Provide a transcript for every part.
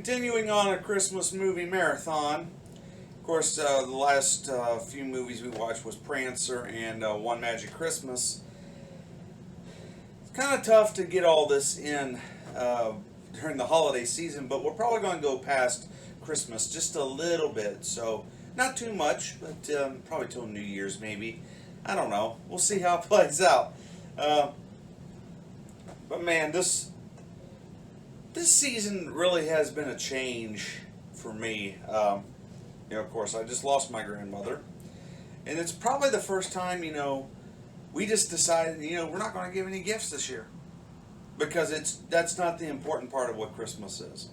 Continuing on a Christmas movie marathon. Of course, the last few movies we watched was Prancer and One Magic Christmas. It's kind of tough to get all this in during the holiday season, but we're probably going to go past Christmas just a little bit. So, not too much, but probably till New Year's maybe. I don't know. We'll see how it plays out. But man, this season really has been a change for me. Of course, I just lost my grandmother, and it's probably the first time, we just decided, we're not going to give any gifts this year because that's not the important part of what Christmas is.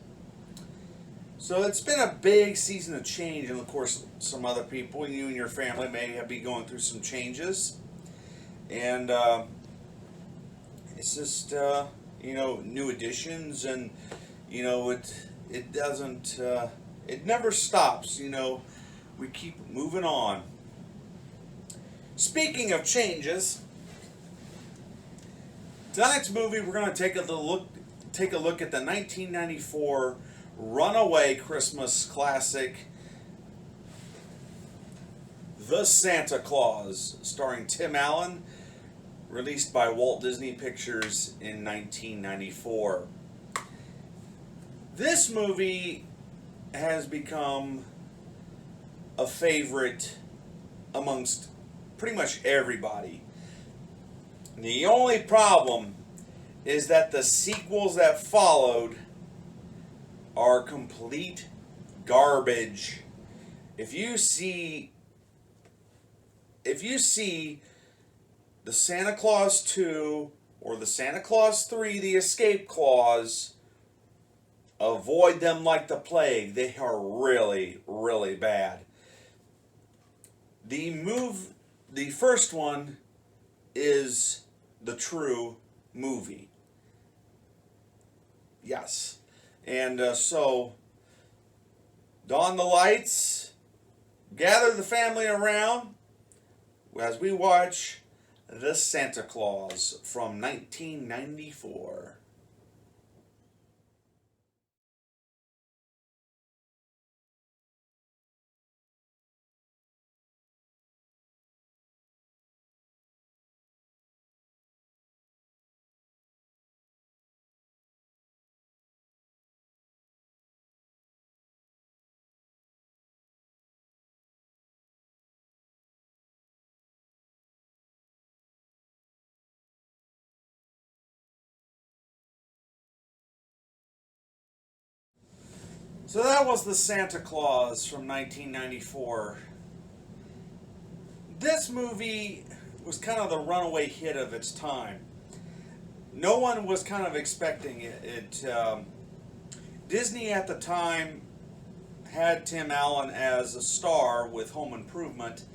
So it's been a big season of change, and of course, some other people, you and your family, may be going through some changes, and it's just new additions, and it doesn't it never stops. We keep moving on. Speaking of changes, tonight's movie we're going to take a look at the 1994 runaway Christmas classic, The Santa Claus, starring Tim Allen, released by Walt Disney Pictures in 1994. This movie has become a favorite amongst pretty much everybody. The only problem is that the sequels that followed are complete garbage. If you see the Santa Claus 2 or the Santa Claus 3, The Escape Clause, avoid them like the plague. They are really, really bad. The first one is the true movie. Yes. And so, don the lights, gather the family around as we watch The Santa Claus from 1994. So that was The Santa Claus from 1994. This movie was kind of the runaway hit of its time. No one was kind of expecting it. Disney at the time had Tim Allen as a star with Home Improvement,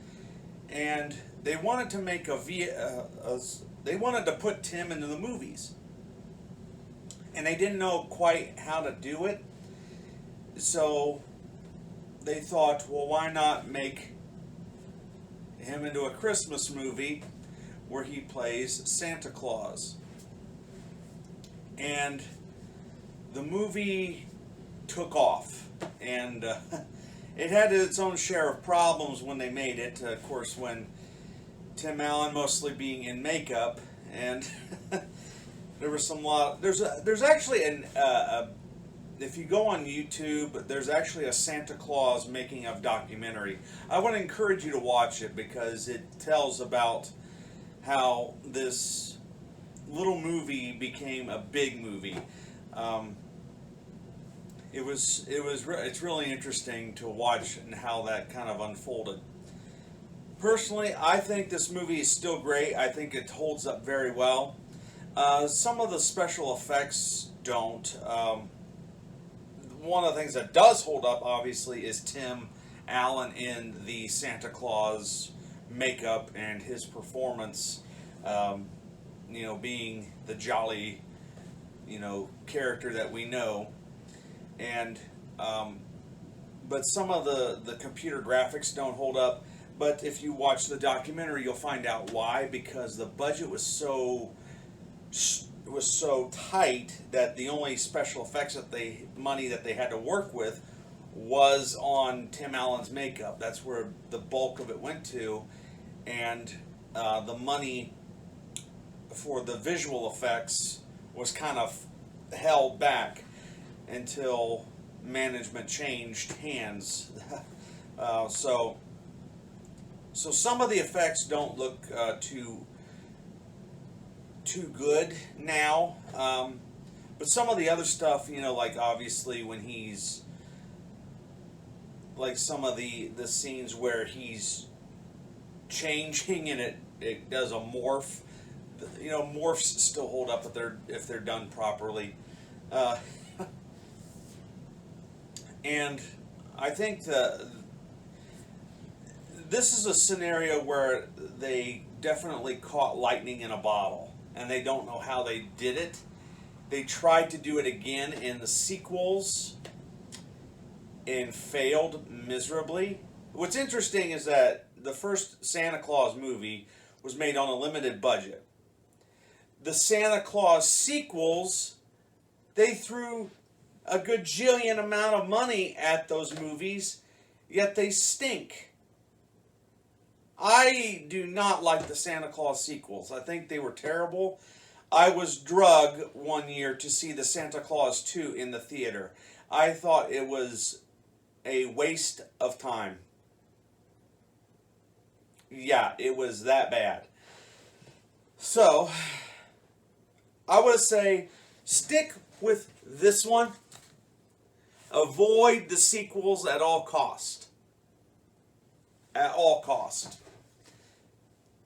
and they wanted to make they wanted to put Tim into the movies, and they didn't know quite how to do it. So they thought, well, why not make him into a Christmas movie where he plays Santa Claus? And the movie took off, and it had its own share of problems when they made it. Of course, when Tim Allen mostly being in makeup, and there was there's actually if you go on YouTube, there's actually a Santa Claus making of documentary. I want to encourage you to watch it because it tells about how this little movie became a big movie. It's really interesting to watch and how that kind of unfolded. Personally, I think this movie is still great. I think it holds up very well. Some of the special effects don't. One of the things that does hold up, obviously, is Tim Allen in the Santa Claus makeup and his performance, being the jolly, character that we know. And, but some of the computer graphics don't hold up. But if you watch the documentary, you'll find out why, because the budget was so was so tight that the only special effects money that they had to work with was on Tim Allen's makeup. That's where the bulk of it went to, and the money for the visual effects was kind of held back until management changed hands. So some of the effects don't look too good now, but some of the other stuff, like obviously when he's like some of the scenes where he's changing and it does a morph. Morphs still hold up if they're done properly. And I think this is a scenario where they definitely caught lightning in a bottle, and they don't know how they did it. They tried to do it again in the sequels and failed miserably. What's interesting is that the first Santa Claus movie was made on a limited budget. The Santa Claus sequels, they threw a gajillion amount of money at those movies, yet they stink. I do not like the Santa Claus sequels. I think they were terrible. I was drugged one year to see the Santa Claus 2 in the theater. I thought it was a waste of time. Yeah, it was that bad. So, I would say stick with this one. Avoid the sequels at all cost. At all cost.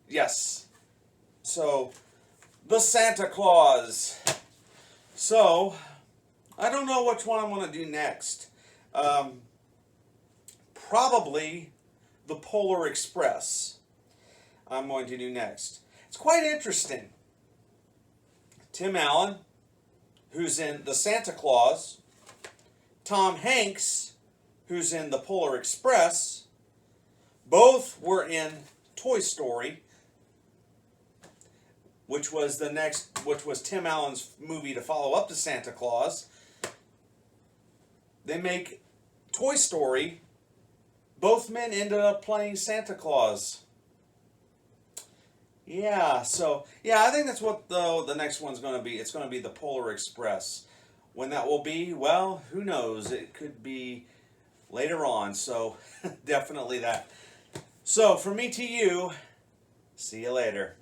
Yes. So, the Santa Claus. So, I don't know which one I'm going to do next. Probably the Polar Express I'm going to do next. It's quite interesting. Tim Allen, who's in The Santa Claus, Tom Hanks, who's in The Polar Express, both were in Toy Story, which was Tim Allen's movie to follow up to Santa Claus. They make Toy Story. Both men ended up playing Santa Claus. Yeah, I think that's what the next one's going to be. It's going to be the Polar Express. When that will be, well, who knows? It could be later on, so definitely that. So, from me to you, see you later.